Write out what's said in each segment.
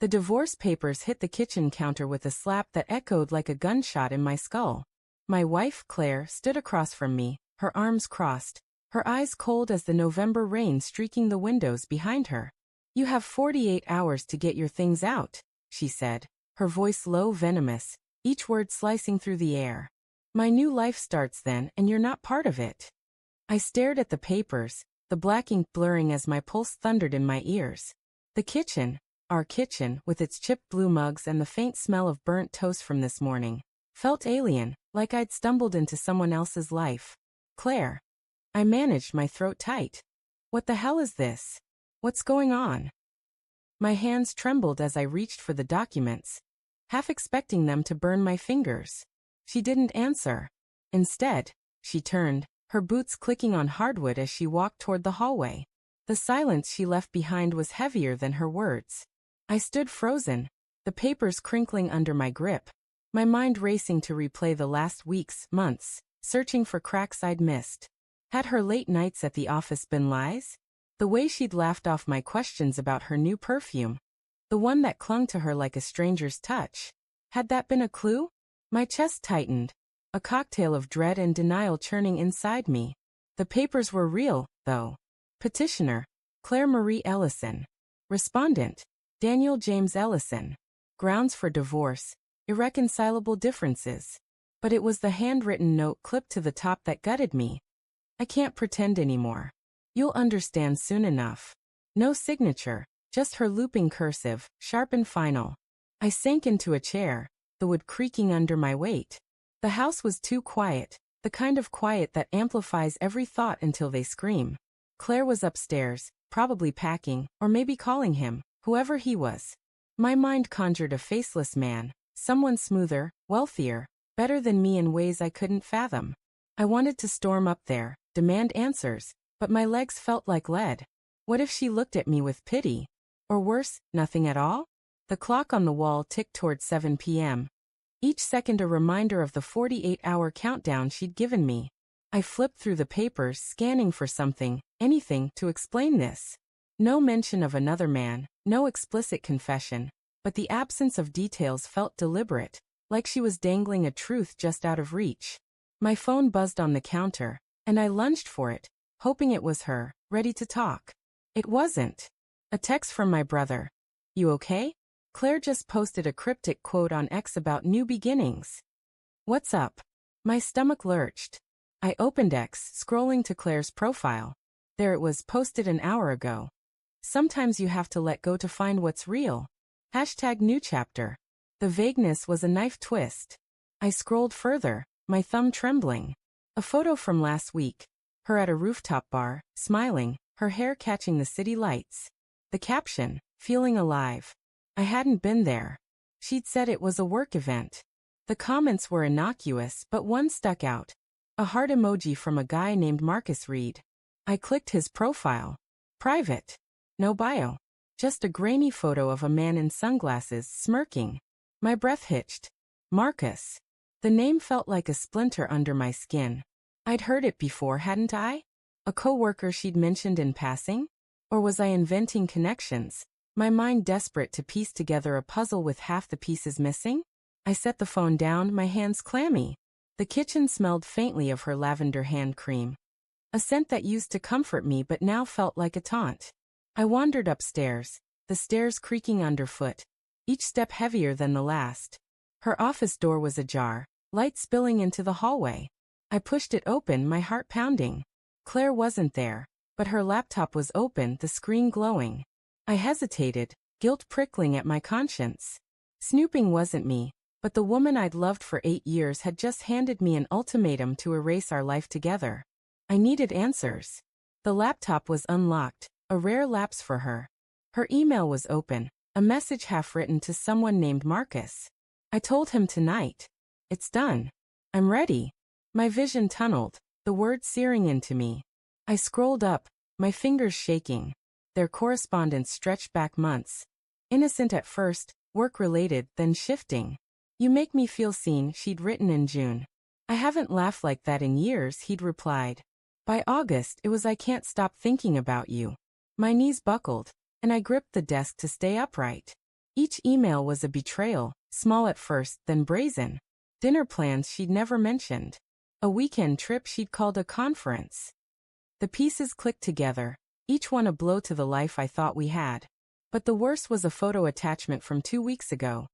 The divorce papers hit the kitchen counter with a slap that echoed like a gunshot in my skull. My wife, Claire, stood across from me, her arms crossed, her eyes cold as the November rain streaking the windows behind her. "You have 48 hours to get your things out," she said, her voice low, venomous, each word slicing through the air. "My new life starts then, and you're not part of it." I stared at the papers, the black ink blurring as my pulse thundered in my ears. The kitchen, our kitchen, with its chipped blue mugs and the faint smell of burnt toast from this morning, felt alien, like I'd stumbled into someone else's life. "Claire." I managed my throat tight. "What the hell is this? What's going on?" My hands trembled as I reached for the documents, half expecting them to burn my fingers. She didn't answer. Instead, she turned, her boots clicking on hardwood as she walked toward the hallway. The silence she left behind was heavier than her words. I stood frozen, the papers crinkling under my grip, my mind racing to replay the last weeks, months, searching for cracks I'd missed. Had her late nights at the office been lies? The way she'd laughed off my questions about her new perfume, the one that clung to her like a stranger's touch, had that been a clue? My chest tightened, a cocktail of dread and denial churning inside me. The papers were real, though. Petitioner, Claire Marie Ellison. Respondent, Daniel James Ellison. Grounds for divorce, irreconcilable differences. But it was the handwritten note clipped to the top that gutted me. "I can't pretend anymore. You'll understand soon enough." No signature, just her looping cursive, sharp and final. I sank into a chair, the wood creaking under my weight. The house was too quiet, the kind of quiet that amplifies every thought until they scream. Claire was upstairs, probably packing, or maybe calling him, whoever he was. My mind conjured a faceless man, someone smoother, wealthier, better than me in ways I couldn't fathom. I wanted to storm up there, demand answers, but my legs felt like lead. What if she looked at me with pity? Or worse, nothing at all? The clock on the wall ticked toward 7 p.m. Each second a reminder of the 48-hour countdown she'd given me. I flipped through the papers, scanning for something, anything, to explain this. No mention of another man, no explicit confession, but the absence of details felt deliberate, like she was dangling a truth just out of reach. My phone buzzed on the counter, and I lunged for it, hoping it was her, ready to talk. It wasn't. A text from my brother. "You okay? Claire just posted a cryptic quote on X about new beginnings." "What's up?" My stomach lurched. I opened X, scrolling to Claire's profile. There it was, posted an hour ago. "Sometimes you have to let go to find what's real." #new chapter. The vagueness was a knife twist. I scrolled further, my thumb trembling. A photo from last week. Her at a rooftop bar, smiling, her hair catching the city lights. The caption, "Feeling alive." I hadn't been there. She'd said it was a work event. The comments were innocuous, but one stuck out. A heart emoji from a guy named Marcus Reed. I clicked his profile. Private. No bio. Just a grainy photo of a man in sunglasses, smirking. My breath hitched. Marcus. The name felt like a splinter under my skin. I'd heard it before, hadn't I? A coworker she'd mentioned in passing? Or was I inventing connections, my mind desperate to piece together a puzzle with half the pieces missing? I set the phone down, my hands clammy. The kitchen smelled faintly of her lavender hand cream. A scent that used to comfort me but now felt like a taunt. I wandered upstairs, the stairs creaking underfoot, each step heavier than the last. Her office door was ajar, light spilling into the hallway. I pushed it open, my heart pounding. Claire wasn't there, but her laptop was open, the screen glowing. I hesitated, guilt prickling at my conscience. Snooping wasn't me, but the woman I'd loved for 8 years had just handed me an ultimatum to erase our life together. I needed answers. The laptop was unlocked, a rare lapse for her. Her email was open, a message half written to someone named Marcus. I told him tonight. It's done. I'm ready. My vision tunneled, the words searing into me. I scrolled up, my fingers shaking. Their correspondence stretched back months. Innocent at first, work-related, then shifting. "You make me feel seen," she'd written in June. "I haven't laughed like that in years," he'd replied. By August, it was "I can't stop thinking about you." My knees buckled, and I gripped the desk to stay upright. Each email was a betrayal, small at first, then brazen. Dinner plans she'd never mentioned. A weekend trip she'd called a conference. The pieces clicked together, each one a blow to the life I thought we had. But the worst was a photo attachment from 2 weeks ago.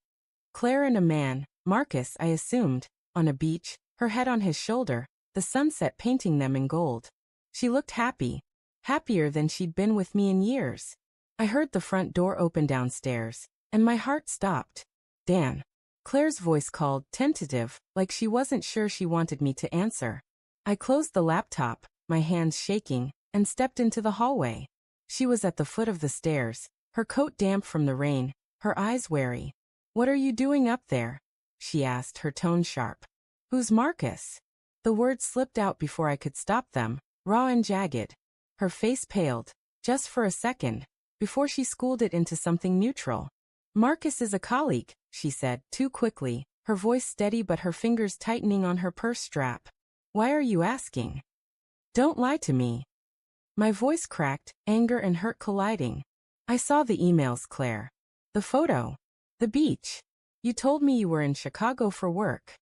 Claire and a man, Marcus I assumed, on a beach, her head on his shoulder, the sunset painting them in gold. She looked happy, happier than she'd been with me in years. I heard the front door open downstairs, and my heart stopped. Dan. Claire's voice called, tentative, like she wasn't sure she wanted me to answer. I closed the laptop, my hands shaking, and stepped into the hallway. She was at the foot of the stairs, her coat damp from the rain, her eyes wary. "What are you doing up there?" she asked, her tone sharp. "Who's Marcus?" The words slipped out before I could stop them, raw and jagged. Her face paled, just for a second, before she schooled it into something neutral. "Marcus is a colleague," she said, too quickly, her voice steady but her fingers tightening on her purse strap. "Why are you asking? Don't lie to me." My voice cracked, anger and hurt colliding. "I saw the emails, Claire. The photo. The beach. You told me you were in Chicago for work."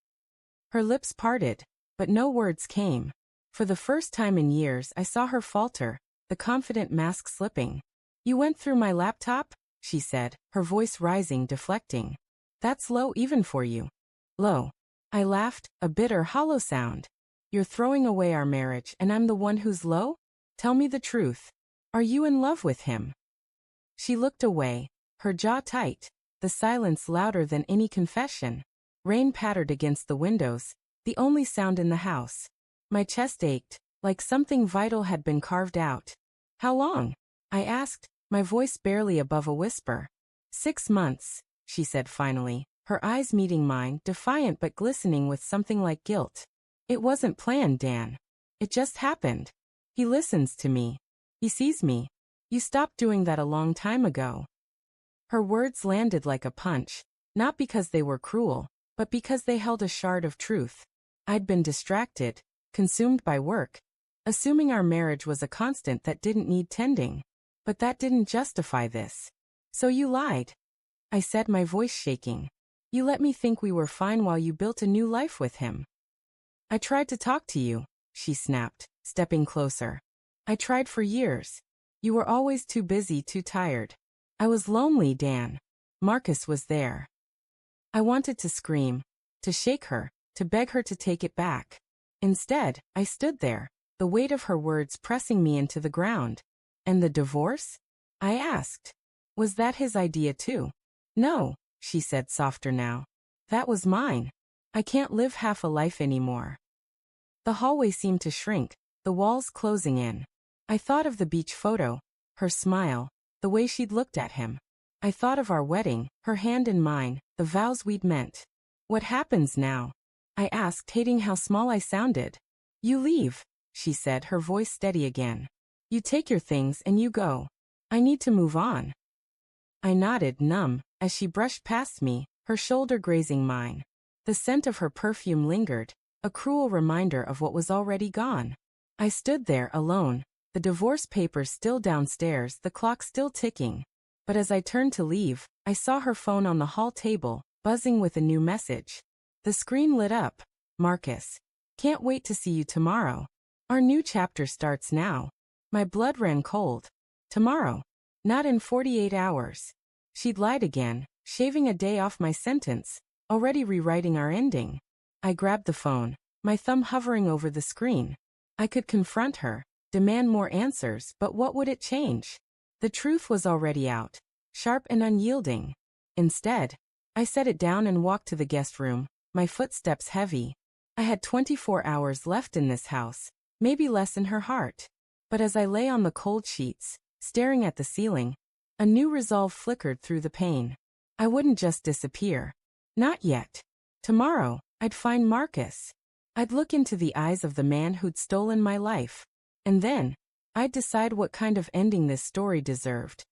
Her lips parted, but no words came. For the first time in years I saw her falter, the confident mask slipping. "You went through my laptop?" she said, her voice rising, deflecting. "That's low even for you." "Low." I laughed, a bitter, hollow sound. "You're throwing away our marriage and I'm the one who's low? Tell me the truth. Are you in love with him?" She looked away, her jaw tight, the silence louder than any confession. Rain pattered against the windows, the only sound in the house. My chest ached, like something vital had been carved out. "How long?" I asked, my voice barely above a whisper. 6 months, she said finally, her eyes meeting mine, defiant but glistening with something like guilt. "It wasn't planned, Dan. It just happened. He listens to me. He sees me. You stopped doing that a long time ago." Her words landed like a punch, not because they were cruel, but because they held a shard of truth. I'd been distracted, consumed by work, assuming our marriage was a constant that didn't need tending. But that didn't justify this. "So you lied," I said, my voice shaking. "You let me think we were fine while you built a new life with him." "I tried to talk to you," she snapped, stepping closer. "I tried for years. You were always too busy, too tired. I was lonely, Dan. Marcus was there." I wanted to scream, to shake her, to beg her to take it back. Instead, I stood there, the weight of her words pressing me into the ground. "And the divorce?" I asked. "Was that his idea too?" "No," she said, softer now. "That was mine. I can't live half a life anymore." The hallway seemed to shrink, the walls closing in. I thought of the beach photo, her smile, the way she'd looked at him. I thought of our wedding, her hand in mine, the vows we'd meant. "What happens now?" I asked, hating how small I sounded. "You leave," she said, her voice steady again. "You take your things and you go. I need to move on." I nodded, numb, as she brushed past me, her shoulder grazing mine. The scent of her perfume lingered, a cruel reminder of what was already gone. I stood there alone, the divorce papers still downstairs, the clock still ticking. But as I turned to leave, I saw her phone on the hall table, buzzing with a new message. The screen lit up. "Marcus. Can't wait to see you tomorrow. Our new chapter starts now." My blood ran cold. Tomorrow. Not in 48 hours. She'd lied again, shaving a day off my sentence, already rewriting our ending. I grabbed the phone, my thumb hovering over the screen. I could confront her, demand more answers, but what would it change? The truth was already out, sharp and unyielding. Instead, I set it down and walked to the guest room, my footsteps heavy. I had 24 hours left in this house, maybe less in her heart. But as I lay on the cold sheets, staring at the ceiling, a new resolve flickered through the pain. I wouldn't just disappear. Not yet. Tomorrow, I'd find Marcus. I'd look into the eyes of the man who'd stolen my life. And then, I'd decide what kind of ending this story deserved.